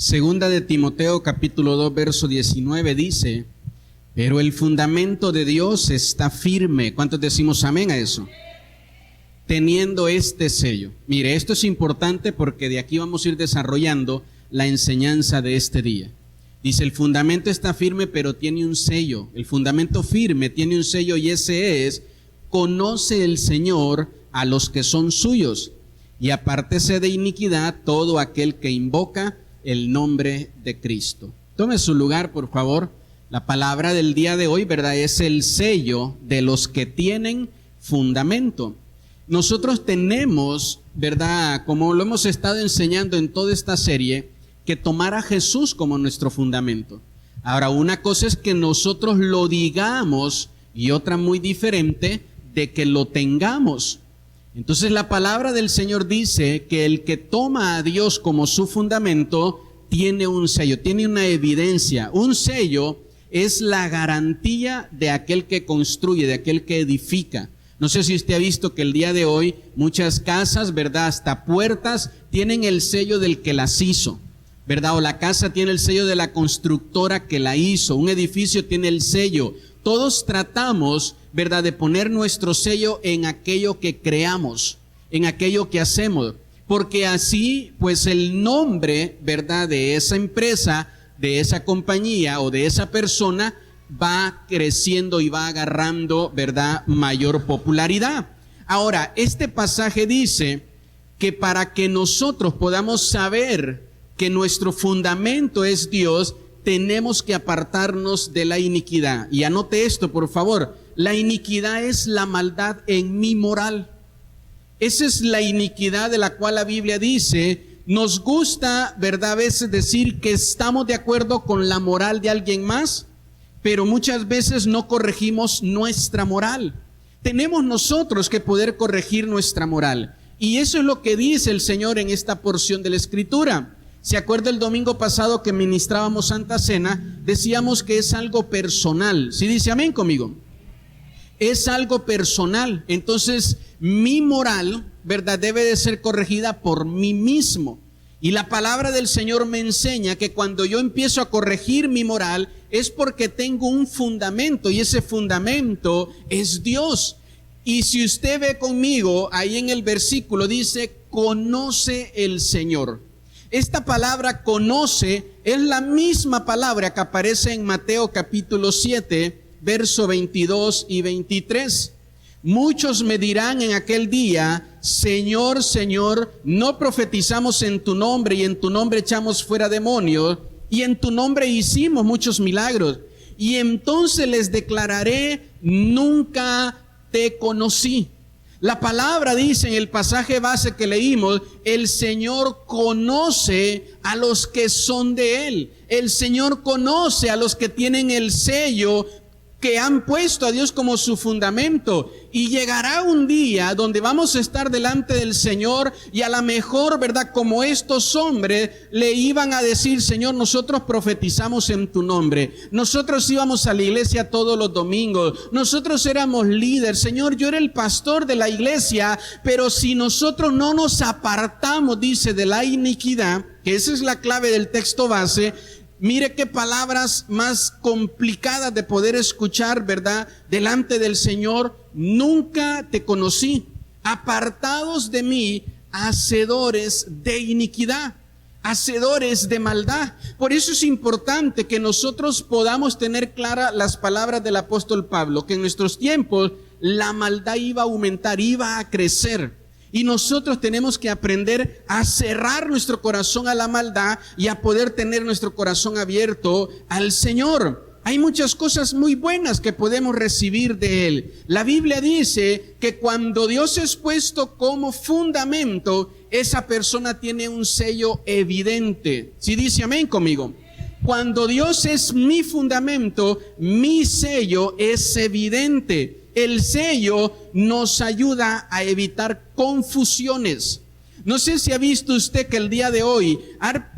Segunda de Timoteo capítulo 2 verso 19 dice: pero el fundamento de Dios está firme. ¿Cuántos decimos amén a eso? Teniendo este sello. Mire, esto es importante porque de aquí vamos a ir desarrollando la enseñanza de este día. Dice, el fundamento está firme, pero tiene un sello. El fundamento firme tiene un sello y ese es: conoce el Señor a los que son suyos, y apártese de iniquidad todo aquel que invoca el nombre de Cristo. Tome su lugar, por favor. La palabra del día de hoy, ¿verdad?, es el sello de los que tienen fundamento. Nosotros tenemos, ¿verdad?, como lo hemos estado enseñando en toda esta serie, que tomar a Jesús como nuestro fundamento. Ahora, una cosa es que nosotros lo digamos y otra muy diferente de que lo tengamos. Entonces la palabra del Señor dice que el que toma a Dios como su fundamento tiene un sello, tiene una evidencia. Un sello es la garantía de aquel que construye, de aquel que edifica. No sé si usted ha visto que el día de hoy muchas casas, ¿verdad?, hasta puertas tienen el sello del que las hizo, ¿verdad? O la casa tiene el sello de la constructora que la hizo. Un edificio tiene el sello. Todos tratamos, ¿verdad?, de poner nuestro sello en aquello que creamos, en aquello que hacemos, porque así, pues el nombre, ¿verdad?, de esa empresa, de esa compañía o de esa persona va creciendo y va agarrando, ¿verdad?, mayor popularidad. Ahora, este pasaje dice que para que nosotros podamos saber que nuestro fundamento es Dios, tenemos que apartarnos de la iniquidad. Y anote esto, por favor. La iniquidad es la maldad en mi moral. Esa es la iniquidad de la cual la Biblia dice: nos gusta, ¿verdad?, a veces decir que estamos de acuerdo con la moral de alguien más, pero muchas veces no corregimos nuestra moral. Tenemos nosotros que poder corregir nuestra moral. Y eso es lo que dice el Señor en esta porción de la Escritura. ¿Se acuerda el domingo pasado que ministrábamos Santa Cena? Decíamos que es algo personal. ¿Sí dice amén conmigo? Es algo personal. Entonces, mi moral, ¿verdad?, debe de ser corregida por mí mismo. Y la palabra del Señor me enseña que cuando yo empiezo a corregir mi moral es porque tengo un fundamento, y ese fundamento es Dios. Y si usted ve conmigo, ahí en el versículo dice: conoce el Señor. Esta palabra conoce es la misma palabra que aparece en Mateo capítulo 7, verso 22 y 23. Muchos me dirán en aquel día: Señor, Señor, ¿no profetizamos en tu nombre y en tu nombre echamos fuera demonios y en tu nombre hicimos muchos milagros? Y entonces les declararé: nunca te conocí. La palabra dice en el pasaje base que leímos: el Señor conoce a los que son de Él. El Señor conoce a los que tienen el sello, que han puesto a Dios como su fundamento. Y llegará un día donde vamos a estar delante del Señor y a lo mejor, ¿verdad?, como estos hombres le iban a decir: Señor, nosotros profetizamos en tu nombre, nosotros íbamos a la iglesia todos los domingos, nosotros éramos líderes, Señor, yo era el pastor de la iglesia, pero si nosotros no nos apartamos, dice, de la iniquidad, que esa es la clave del texto base. Mire qué palabras más complicadas de poder escuchar, ¿verdad?, delante del Señor. Nunca te conocí, apartados de mí, hacedores de iniquidad, hacedores de maldad. Por eso es importante que nosotros podamos tener claras las palabras del apóstol Pablo, que en nuestros tiempos la maldad iba a aumentar, iba a crecer. Y nosotros tenemos que aprender a cerrar nuestro corazón a la maldad y a poder tener nuestro corazón abierto al Señor. Hay muchas cosas muy buenas que podemos recibir de Él. La Biblia dice que cuando Dios es puesto como fundamento, esa persona tiene un sello evidente. ¿Sí dice amén conmigo? Cuando Dios es mi fundamento, mi sello es evidente. El sello nos ayuda a evitar confusiones. No sé si ha visto usted que el día de hoy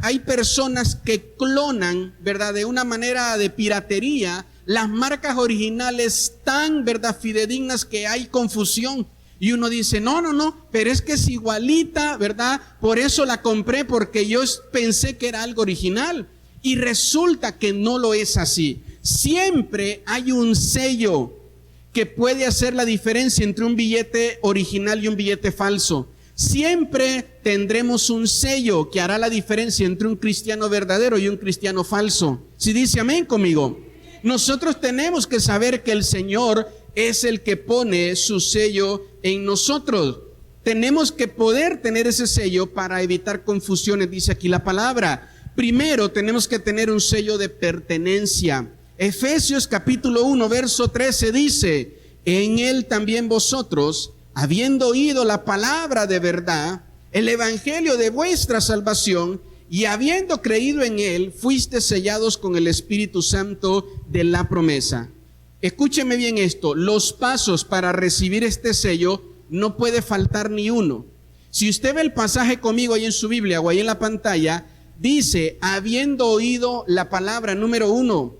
hay personas que clonan, ¿verdad?, de una manera de piratería, las marcas originales tan, ¿verdad?, fidedignas, que hay confusión. Y uno dice, no, pero es que es igualita, ¿verdad? Por eso la compré, porque yo pensé que era algo original. Y resulta que no lo es así. Siempre hay un sello que puede hacer la diferencia entre un billete original y un billete falso. Siempre tendremos un sello que hará la diferencia entre un cristiano verdadero y un cristiano falso. Si dice amén conmigo. Nosotros tenemos que saber que el Señor es el que pone su sello en nosotros. Tenemos que poder tener ese sello para evitar confusiones, dice aquí la palabra. Primero tenemos que tener un sello de pertenencia. Efesios capítulo 1, verso 13 dice, en él también vosotros, habiendo oído la palabra de verdad, el evangelio de vuestra salvación, y habiendo creído en él, fuiste sellados con el Espíritu Santo de la promesa. Escúcheme bien esto, los pasos para recibir este sello no puede faltar ni uno. Si usted ve el pasaje conmigo ahí en su Biblia o ahí en la pantalla, dice, habiendo oído la palabra, número 1,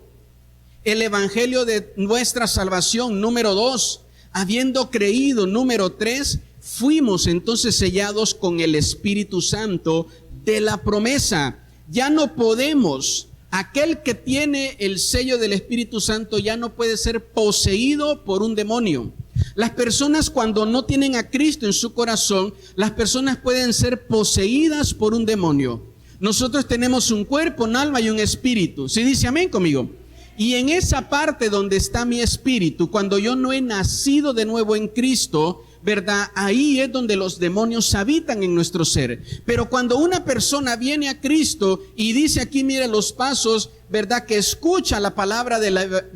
el evangelio de nuestra salvación, número 2, habiendo creído, número 3, fuimos entonces sellados con el Espíritu Santo de la promesa. Ya no podemos, aquel que tiene el sello del Espíritu Santo ya no puede ser poseído por un demonio. Las personas cuando no tienen a Cristo en su corazón, las personas pueden ser poseídas por un demonio. Nosotros tenemos un cuerpo, un alma y un espíritu. ¿Sí dice amén conmigo? Y en esa parte donde está mi espíritu, cuando yo no he nacido de nuevo en Cristo, ¿verdad? Ahí es donde los demonios habitan en nuestro ser. Pero cuando una persona viene a Cristo y dice aquí, mire los pasos, ¿verdad? Que escucha la palabra de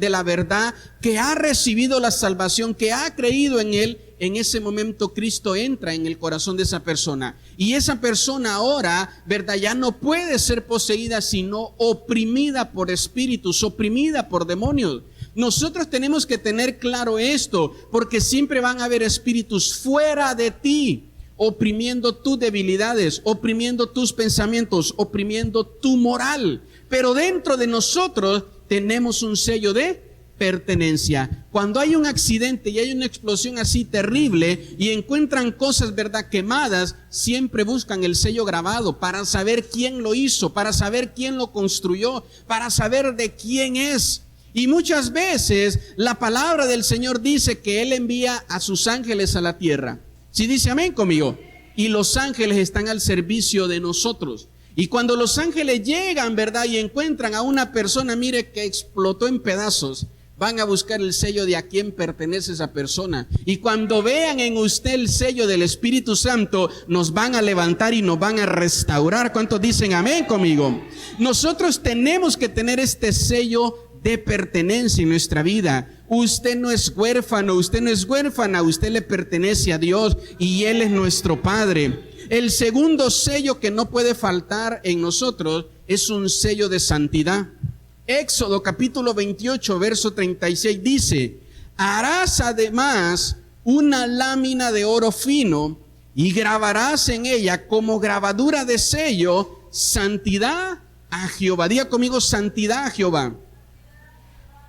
la verdad, que ha recibido la salvación, que ha creído en él, en ese momento Cristo entra en el corazón de esa persona. Y esa persona ahora, ¿verdad? Ya no puede ser poseída, sino oprimida por espíritus, oprimida por demonios. Nosotros tenemos que tener claro esto, porque siempre van a haber espíritus fuera de ti, oprimiendo tus debilidades, oprimiendo tus pensamientos, oprimiendo tu moral. Pero dentro de nosotros tenemos un sello de pertenencia. Cuando hay un accidente y hay una explosión así terrible y encuentran cosas, ¿verdad?, quemadas, siempre buscan el sello grabado para saber quién lo hizo, para saber quién lo construyó, para saber de quién es. Y muchas veces la palabra del Señor dice que Él envía a sus ángeles a la tierra. ¿Sí dice amén conmigo? Y los ángeles están al servicio de nosotros. Y cuando los ángeles llegan, ¿verdad?, y encuentran a una persona, mire, que explotó en pedazos, van a buscar el sello de a quién pertenece esa persona. Y cuando vean en usted el sello del Espíritu Santo, nos van a levantar y nos van a restaurar. ¿Cuántos dicen amén conmigo? Nosotros tenemos que tener este sello de pertenencia en nuestra vida. Usted no es huérfano, usted no es huérfana, usted le pertenece a Dios y Él es nuestro Padre. El segundo sello que no puede faltar en nosotros es un sello de santidad. Éxodo capítulo 28, verso 36 dice, harás además una lámina de oro fino y grabarás en ella como grabadura de sello santidad a Jehová. Diga conmigo, santidad a Jehová.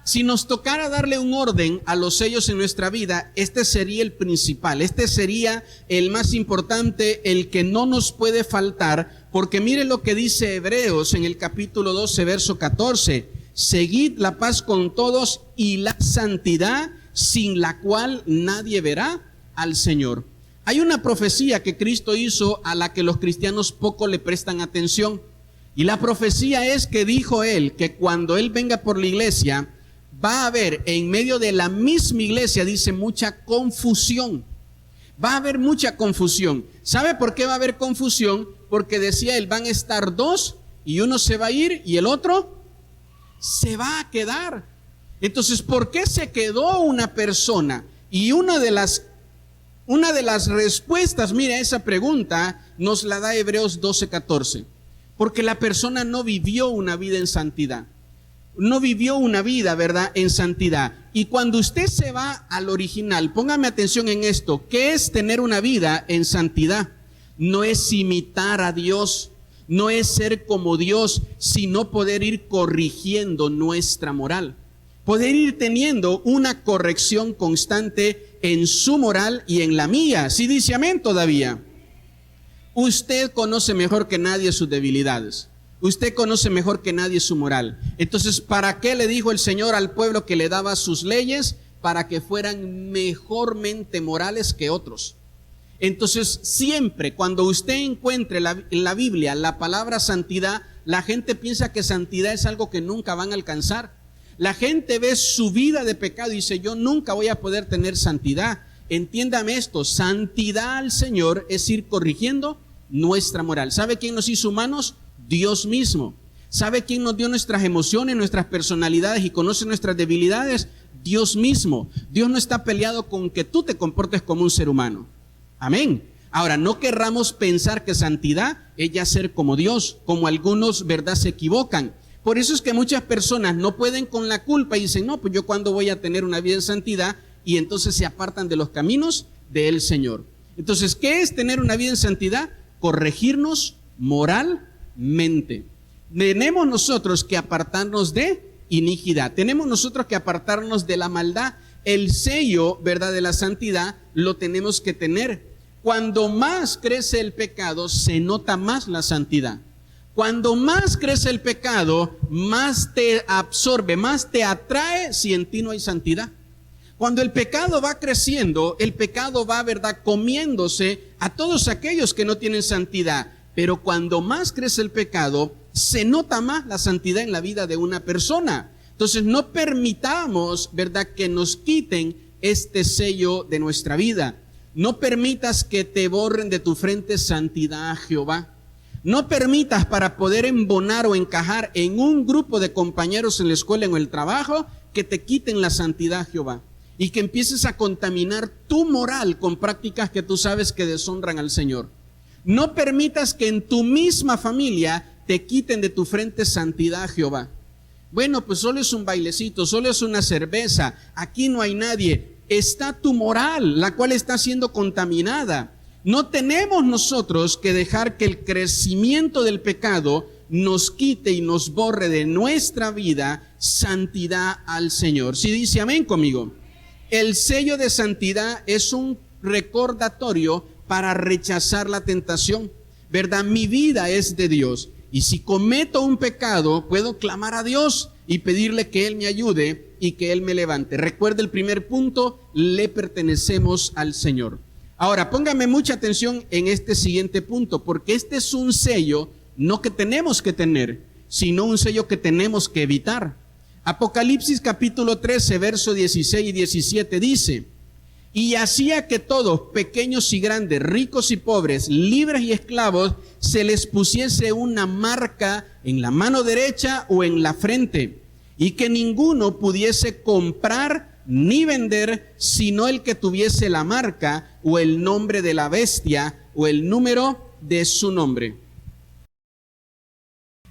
Si nos tocara darle un orden a los sellos en nuestra vida, este sería el principal, este sería el más importante, el que no nos puede faltar, porque mire lo que dice Hebreos en el capítulo 12, verso 14, seguid la paz con todos y la santidad, sin la cual nadie verá al Señor. Hay una profecía que Cristo hizo a la que los cristianos poco le prestan atención, y la profecía es que dijo Él que cuando Él venga por la iglesia, va a haber en medio de la misma iglesia, dice, mucha confusión. Va a haber mucha confusión. ¿Sabe por qué va a haber confusión? Porque decía él, van a estar dos y uno se va a ir y el otro se va a quedar. Entonces, ¿por qué se quedó una persona? Y una de las respuestas, mira, esa pregunta nos la da Hebreos 12:14. Porque la persona no vivió una vida en santidad. No vivió una vida, ¿verdad?, en santidad. Y cuando usted se va al original, póngame atención en esto, ¿qué es tener una vida en santidad? No es imitar a Dios, no es ser como Dios, sino poder ir corrigiendo nuestra moral. poder ir teniendo una corrección constante en su moral y en la mía. Sí dice amén todavía. Usted conoce mejor que nadie sus debilidades. Usted conoce mejor que nadie su moral. Entonces, ¿para qué le dijo el Señor al pueblo que le daba sus leyes? Para que fueran mejormente morales que otros. Entonces, siempre cuando usted encuentre en la Biblia la palabra santidad, la gente piensa que santidad es algo que nunca van a alcanzar. La gente ve su vida de pecado y dice, yo nunca voy a poder tener santidad. Entiéndame esto, santidad al Señor es ir corrigiendo nuestra moral. ¿Sabe quién nos hizo humanos? Dios mismo. ¿Sabe quién nos dio nuestras emociones, nuestras personalidades y conoce nuestras debilidades? Dios mismo. Dios no está peleado con que tú te comportes como un ser humano. Amén. Ahora, no querramos pensar que santidad es ya ser como Dios, como algunos, ¿verdad?, se equivocan. Por eso es que muchas personas no pueden con la culpa y dicen, no, pues yo cuándo voy a tener una vida en santidad, y entonces se apartan de los caminos del Señor. Entonces, ¿qué es tener una vida en santidad? Corregirnos moralmente. Tenemos nosotros que apartarnos de iniquidad. Tenemos nosotros que apartarnos de la maldad. El sello, ¿verdad?, de la santidad lo tenemos que tener. Cuando más crece el pecado, se nota más la santidad. Cuando más crece el pecado, más te absorbe, más te atrae si en ti no hay santidad. Cuando el pecado va creciendo, el pecado va, ¿verdad?, comiéndose a todos aquellos que no tienen santidad. Pero cuando más crece el pecado, se nota más la santidad en la vida de una persona. Entonces no permitamos, ¿verdad?, que nos quiten este sello de nuestra vida. No permitas que te borren de tu frente santidad a Jehová. No permitas para poder embonar o encajar en un grupo de compañeros en la escuela, en el trabajo, que te quiten la santidad a Jehová. Y que empieces a contaminar tu moral con prácticas que tú sabes que deshonran al Señor. No permitas que en tu misma familia te quiten de tu frente santidad a Jehová. Bueno, pues solo es un bailecito, solo es una cerveza, aquí no hay nadie. Está tu moral, la cual está siendo contaminada. No tenemos nosotros que dejar que el crecimiento del pecado nos quite y nos borre de nuestra vida santidad al Señor. Si dice amén conmigo. El sello de santidad es un recordatorio para rechazar la tentación, ¿verdad? Mi vida es de Dios y si cometo un pecado puedo clamar a Dios y pedirle que Él me ayude y que Él me levante. Recuerde el primer punto, le pertenecemos al Señor. Ahora, póngame mucha atención en este siguiente punto, porque este es un sello no que tenemos que tener, sino un sello que tenemos que evitar. Apocalipsis capítulo 13, verso 16 y 17 dice, y hacía que todos, pequeños y grandes, ricos y pobres, libres y esclavos, se les pusiese una marca en la mano derecha o en la frente, y que ninguno pudiese comprar ni vender, sino el que tuviese la marca o el nombre de la bestia o el número de su nombre.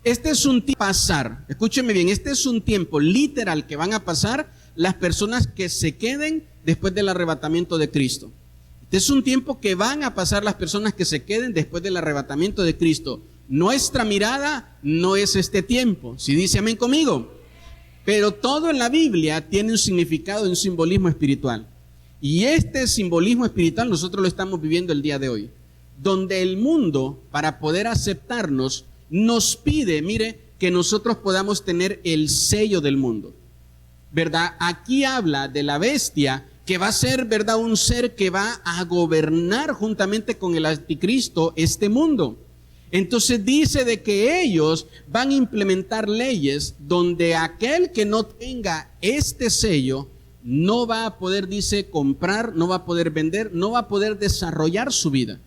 Este es un tiempo pasar, escúcheme bien, este es un tiempo literal que van a pasar las personas que se queden después del arrebatamiento de Cristo. Este es un tiempo que van a pasar las personas que se queden después del arrebatamiento de Cristo. Nuestra mirada no es este tiempo, si dice amén conmigo. Pero todo en la Biblia tiene un significado y un simbolismo espiritual. Y este simbolismo espiritual nosotros lo estamos viviendo el día de hoy. Donde el mundo, para poder aceptarnos, nos pide, mire, que nosotros podamos tener el sello del mundo, ¿verdad? Aquí habla de la bestia que va a ser, ¿verdad?, un ser que va a gobernar juntamente con el anticristo este mundo. Entonces dice de que ellos van a implementar leyes donde aquel que no tenga este sello no va a poder, dice, comprar, no va a poder vender, no va a poder desarrollar su vida.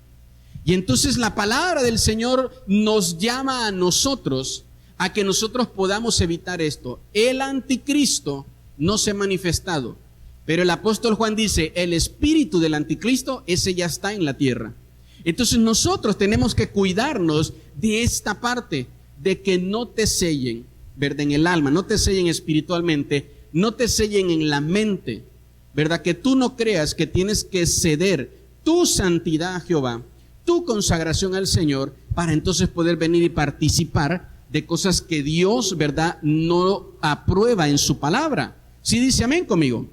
Y entonces la palabra del Señor nos llama a nosotros a que nosotros podamos evitar esto. El anticristo no se ha manifestado, pero el apóstol Juan dice, el espíritu del anticristo, ese ya está en la tierra. Entonces nosotros tenemos que cuidarnos de esta parte, de que no te sellen, ¿verdad?, en el alma, no te sellen espiritualmente, no te sellen en la mente, ¿verdad? Que tú no creas que tienes que ceder tu santidad a Jehová, tu consagración al Señor, para entonces poder venir y participar de cosas que Dios, ¿verdad?, no aprueba en su palabra. ¿Sí dice amén conmigo?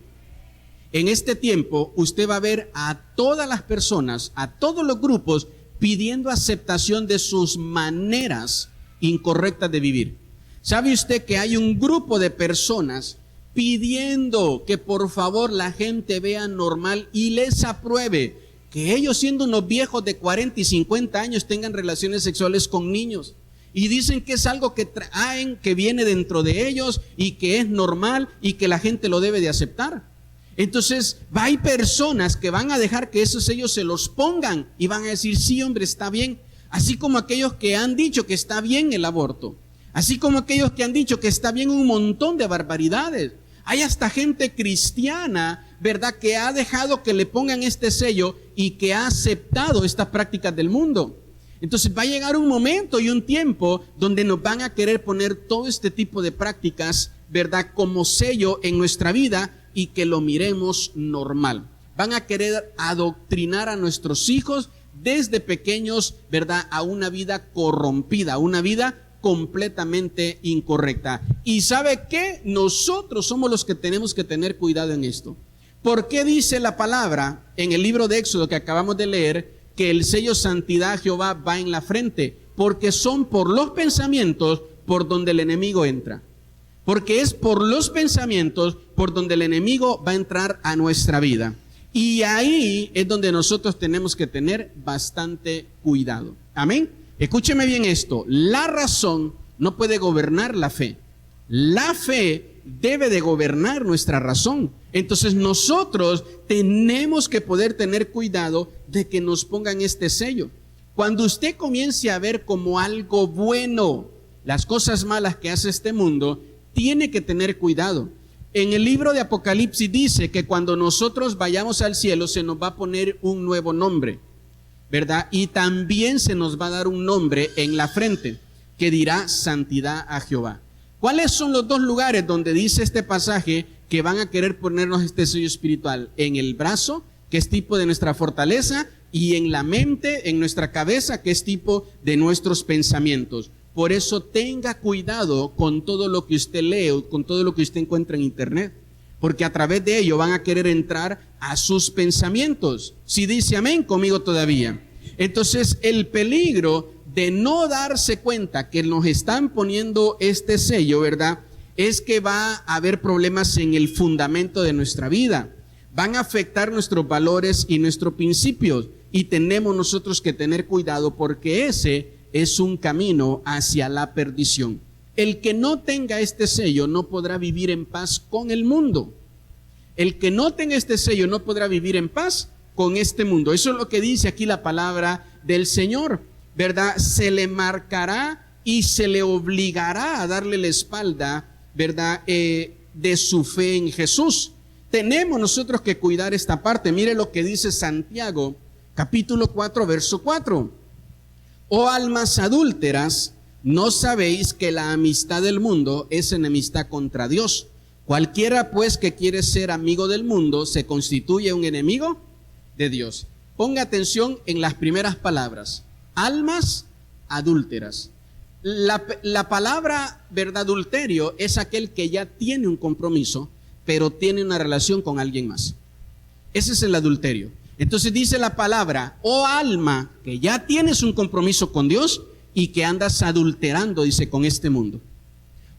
En este tiempo usted va a ver a todas las personas, a todos los grupos, pidiendo aceptación de sus maneras incorrectas de vivir. ¿Sabe usted que hay un grupo de personas pidiendo que por favor la gente vea normal y les apruebe que ellos, siendo unos viejos de 40 y 50 años, tengan relaciones sexuales con niños? Y dicen que es algo que traen, que viene dentro de ellos y que es normal y que la gente lo debe de aceptar. Entonces, hay personas que van a dejar que esos sellos se los pongan y van a decir, sí, hombre, está bien. Así como aquellos que han dicho que está bien el aborto. Así como aquellos que han dicho que está bien un montón de barbaridades. Hay hasta gente cristiana, ¿verdad?, que ha dejado que le pongan este sello y que ha aceptado estas prácticas del mundo. Entonces va a llegar un momento y un tiempo donde nos van a querer poner todo este tipo de prácticas, ¿verdad?, como sello en nuestra vida y que lo miremos normal. Van a querer adoctrinar a nuestros hijos desde pequeños, ¿verdad?, a una vida corrompida, a una vida completamente incorrecta. ¿Y sabe qué? Nosotros somos los que tenemos que tener cuidado en esto. ¿Por qué dice la palabra en el libro de Éxodo que acabamos de leer que el sello santidad a Jehová va en la frente? Porque son por los pensamientos por donde el enemigo entra. Porque es por los pensamientos por donde el enemigo va a entrar a nuestra vida. Y ahí es donde nosotros tenemos que tener bastante cuidado. Amén. Escúcheme bien esto. La razón no puede gobernar la fe. La fe debe de gobernar nuestra razón. Entonces nosotros tenemos que poder tener cuidado de que nos pongan este sello. Cuando usted comience a ver como algo bueno las cosas malas que hace este mundo, tiene que tener cuidado. En el libro de Apocalipsis dice que cuando nosotros vayamos al cielo se nos va a poner un nuevo nombre, ¿verdad? Y también se nos va a dar un nombre en la frente que dirá santidad a Jehová. ¿Cuáles son los dos lugares donde dice este pasaje que van a querer ponernos este sello espiritual? En el brazo, que es tipo de nuestra fortaleza, y en la mente, en nuestra cabeza, que es tipo de nuestros pensamientos. Por eso tenga cuidado con todo lo que usted lee, con todo lo que usted encuentra en internet, porque a través de ello van a querer entrar a sus pensamientos. Si dice amén conmigo todavía. Entonces el peligro de no darse cuenta que nos están poniendo este sello, ¿verdad?, es que va a haber problemas en el fundamento de nuestra vida. Van a afectar nuestros valores y nuestros principios, y tenemos nosotros que tener cuidado porque ese es un camino hacia la perdición. El que no tenga este sello no podrá vivir en paz con el mundo. El que no tenga este sello no podrá vivir en paz con este mundo. Eso es lo que dice aquí la palabra del Señor, ¿verdad? Se le marcará y se le obligará a darle la espalda, ¿verdad?, de su fe en Jesús. Tenemos nosotros que cuidar esta parte. Mire lo que dice Santiago, capítulo 4, verso 4. Oh almas adúlteras, ¿no sabéis que la amistad del mundo es enemistad contra Dios? Cualquiera pues que quiere ser amigo del mundo se constituye un enemigo de Dios. Ponga atención en las primeras palabras. Almas adúlteras. La palabra, ¿verdad?, adulterio es aquel que ya tiene un compromiso, pero tiene una relación con alguien más. Ese es el adulterio. Entonces dice la palabra, oh alma, que ya tienes un compromiso con Dios y que andas adulterando, dice, con este mundo.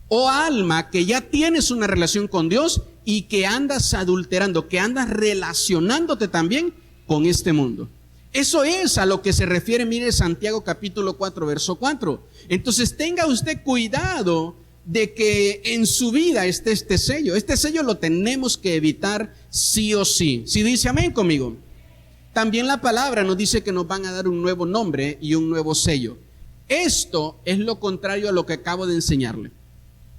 Oh alma, que ya tienes una relación con Dios y que andas adulterando, que andas relacionándote también con este mundo. Eso es a lo que se refiere, mire, Santiago capítulo 4, verso 4. Entonces tenga usted cuidado de que en su vida esté este sello. Este sello lo tenemos que evitar sí o sí. Si dice amén conmigo. También la palabra nos dice que nos van a dar un nuevo nombre y un nuevo sello. Esto es lo contrario a lo que acabo de enseñarle.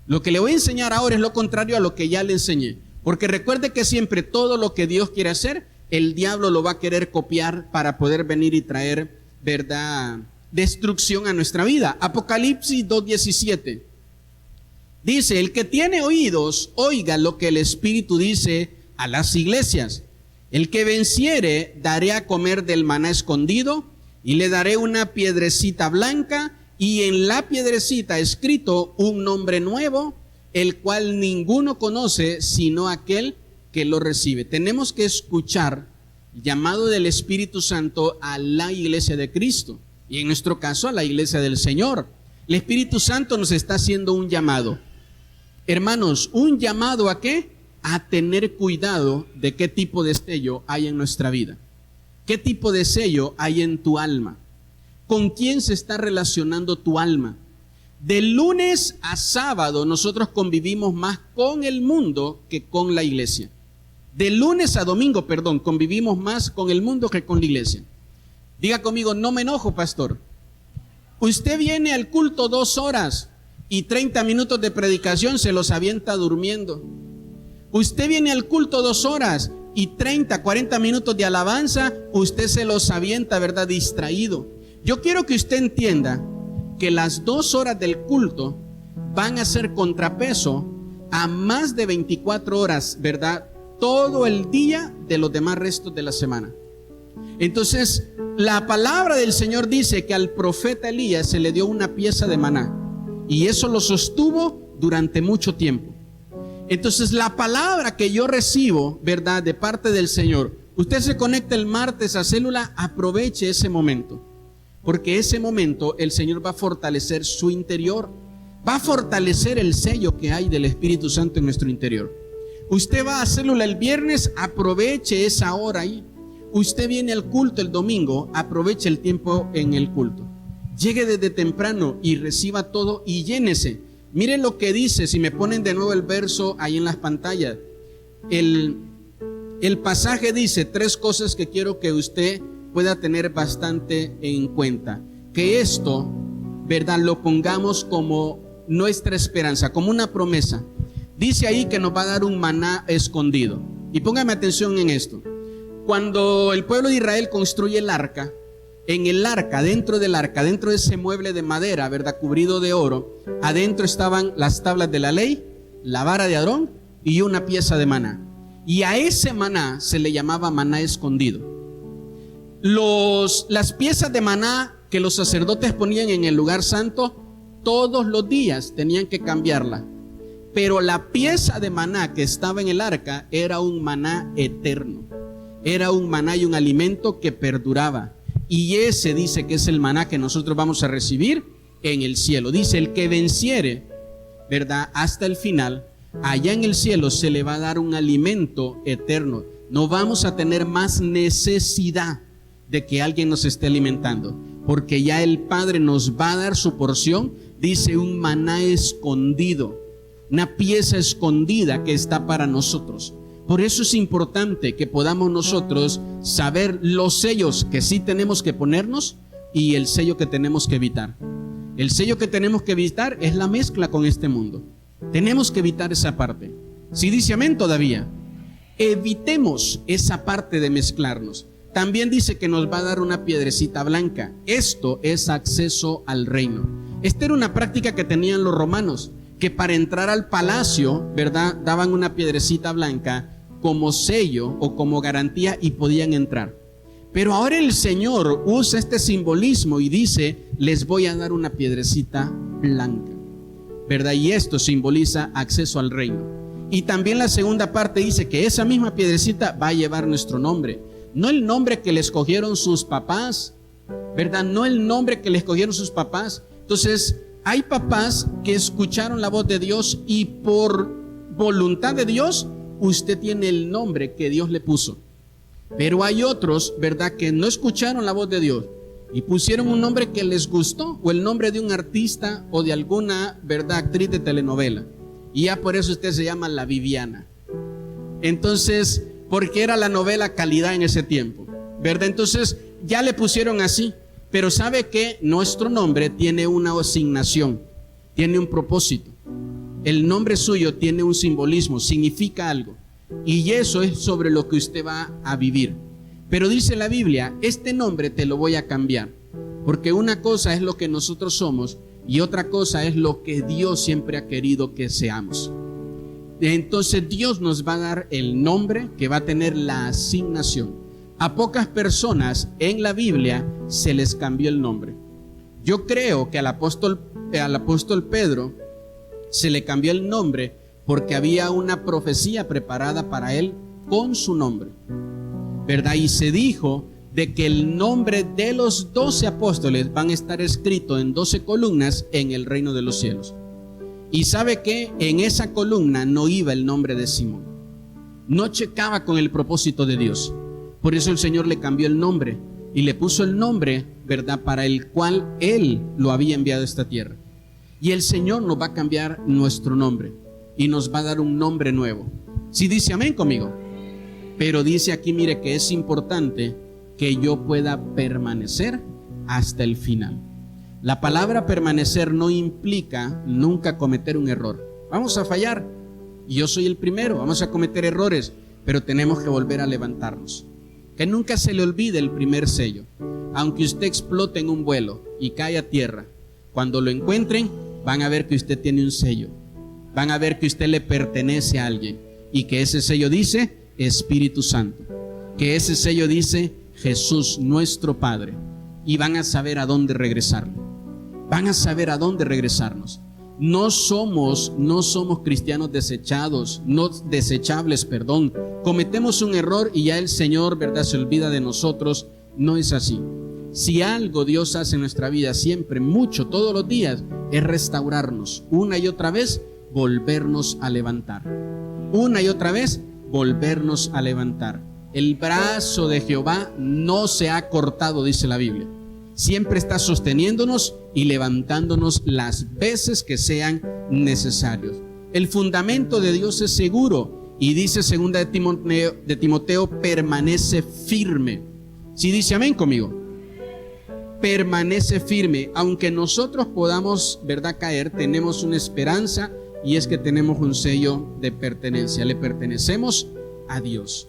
Lo que le voy a enseñar ahora es lo contrario a lo que ya le enseñé. Porque recuerde que siempre todo lo que Dios quiere hacer, el diablo lo va a querer copiar para poder venir y traer, ¿verdad?, destrucción a nuestra vida. Apocalipsis 2:17. Dice, el que tiene oídos, oiga lo que el Espíritu dice a las iglesias. El que venciere, daré a comer del maná escondido, y le daré una piedrecita blanca, y en la piedrecita escrito un nombre nuevo, el cual ninguno conoce sino aquel que lo recibe. Tenemos que escuchar el llamado del Espíritu Santo a la iglesia de Cristo, y en nuestro caso a la iglesia del Señor. El Espíritu Santo nos está haciendo un llamado. Hermanos, ¿un llamado a qué? A tener cuidado de qué tipo de sello hay en nuestra vida. ¿Qué tipo de sello hay en tu alma? ¿Con quién se está relacionando tu alma? De lunes a sábado nosotros convivimos más con el mundo que con la iglesia. De lunes a domingo, convivimos más con el mundo que con la iglesia. Diga conmigo, no me enojo, pastor. Usted viene al culto 2 horas y 30 minutos de predicación se los avienta durmiendo. Usted viene al culto 2 horas y 30, 40 minutos de alabanza, usted se los avienta, ¿verdad? Distraído. Yo quiero que usted entienda que las 2 horas del culto van a ser contrapeso a más de 24 horas, ¿verdad? Todo el día de los demás restos de la semana. Entonces, la palabra del Señor dice que al profeta Elías se le dio una pieza de maná y eso lo sostuvo durante mucho tiempo. Entonces, la palabra que yo recibo, ¿verdad?, de parte del Señor, usted se conecta el martes a célula, aproveche ese momento, porque ese momento el Señor va a fortalecer su interior, va a fortalecer el sello que hay del Espíritu Santo en nuestro interior. Usted va a célula el viernes, aproveche esa hora ahí. Usted viene al culto el domingo, aproveche el tiempo en el culto. Llegue desde temprano y reciba todo y llénese. Miren lo que dice, si me ponen de nuevo el verso ahí en las pantallas. El pasaje dice 3 cosas que quiero que usted pueda tener bastante en cuenta. Que esto, ¿verdad?, lo pongamos como nuestra esperanza, como una promesa. Dice ahí que nos va a dar un maná escondido. Y póngame atención en esto. Cuando el pueblo de Israel construye el arca, en el arca, dentro del arca, dentro de ese mueble de madera, ¿verdad?, cubrido de oro, adentro estaban las tablas de la ley, la vara de Aarón y una pieza de maná. Y a ese maná se le llamaba maná escondido. Las piezas de maná que los sacerdotes ponían en el lugar santo, todos los días tenían que cambiarla. Pero la pieza de maná que estaba en el arca era un maná eterno. Era un maná y un alimento que perduraba. Y ese dice que es el maná que nosotros vamos a recibir en el cielo. Dice, el que venciere, ¿verdad?, hasta el final, allá en el cielo se le va a dar un alimento eterno. No vamos a tener más necesidad de que alguien nos esté alimentando, porque ya el Padre nos va a dar su porción. Dice, un maná escondido, una pieza escondida que está para nosotros. Por eso es importante que podamos nosotros saber los sellos que sí tenemos que ponernos y el sello que tenemos que evitar. El sello que tenemos que evitar es la mezcla con este mundo. Tenemos que evitar esa parte. ¿Sí dice amén todavía? Evitemos esa parte de mezclarnos. También dice que nos va a dar una piedrecita blanca. Esto es acceso al reino. Esta era una práctica que tenían los romanos, que para entrar al palacio, ¿verdad?, daban una piedrecita blanca como sello o como garantía y podían entrar. Pero ahora el Señor usa este simbolismo y dice, les voy a dar una piedrecita blanca, ¿verdad? Y esto simboliza acceso al reino. Y también la segunda parte dice que esa misma piedrecita va a llevar nuestro nombre. No el nombre que le escogieron sus papás, ¿verdad? No el nombre que le escogieron sus papás. Entonces, hay papás que escucharon la voz de Dios y por voluntad de Dios, usted tiene el nombre que Dios le puso. Pero hay otros, ¿verdad?, que no escucharon la voz de Dios y pusieron un nombre que les gustó, o el nombre de un artista o de alguna, ¿verdad?, actriz de telenovela. Y ya por eso usted se llama la Viviana. Entonces, porque era la novela calidad en ese tiempo, ¿verdad? Entonces, ya le pusieron así. Pero ¿sabe qué? Nuestro nombre tiene una asignación, tiene un propósito. El nombre suyo tiene un simbolismo, significa algo. Y eso es sobre lo que usted va a vivir. Pero dice la Biblia, este nombre te lo voy a cambiar. Porque una cosa es lo que nosotros somos y otra cosa es lo que Dios siempre ha querido que seamos. Entonces Dios nos va a dar el nombre que va a tener la asignación. A pocas personas en la Biblia se les cambió el nombre. Yo creo que al apóstol Pedro, Se le cambió el nombre porque había una profecía preparada para él con su nombre, ¿verdad? Y se dijo de que el nombre de los 12 apóstoles van a estar escritos en 12 columnas en el reino de los cielos. Y sabe que en esa columna no iba el nombre de Simón, no checaba con el propósito de Dios. Por eso el Señor le cambió el nombre y le puso el nombre, ¿verdad?, para el cual Él lo había enviado a esta tierra. Y el Señor nos va a cambiar nuestro nombre y nos va a dar un nombre nuevo. ¿Sí dice amén conmigo? Pero dice aquí, mire, que es importante que yo pueda permanecer hasta el final. La palabra permanecer no implica nunca cometer un error. Vamos a fallar, y yo soy el primero, vamos a cometer errores, pero tenemos que volver a levantarnos. Que nunca se le olvide el primer sello. Aunque usted explote en un vuelo y cae a tierra, cuando lo encuentren, van a ver que usted tiene un sello. Van a ver que usted le pertenece a alguien y que ese sello dice Espíritu Santo, que ese sello dice Jesús nuestro Padre, y van a saber a dónde regresarle. Van a saber a dónde regresarnos. No somos cristianos desechables. Cometemos un error y ya el Señor, ¿verdad?, se olvida de nosotros. No es así. Si algo Dios hace en nuestra vida siempre, mucho, todos los días, es restaurarnos. Una y otra vez, volvernos a levantar. Una y otra vez, volvernos a levantar. El brazo de Jehová no se ha cortado, dice la Biblia. Siempre está sosteniéndonos y levantándonos las veces que sean necesarios. El fundamento de Dios es seguro y dice 2 de Timoteo, permanece firme. ¿Sí dice amén conmigo? Permanece firme. Aunque nosotros podamos, ¿verdad?, caer, tenemos una esperanza y es que tenemos un sello de pertenencia. Le pertenecemos a Dios.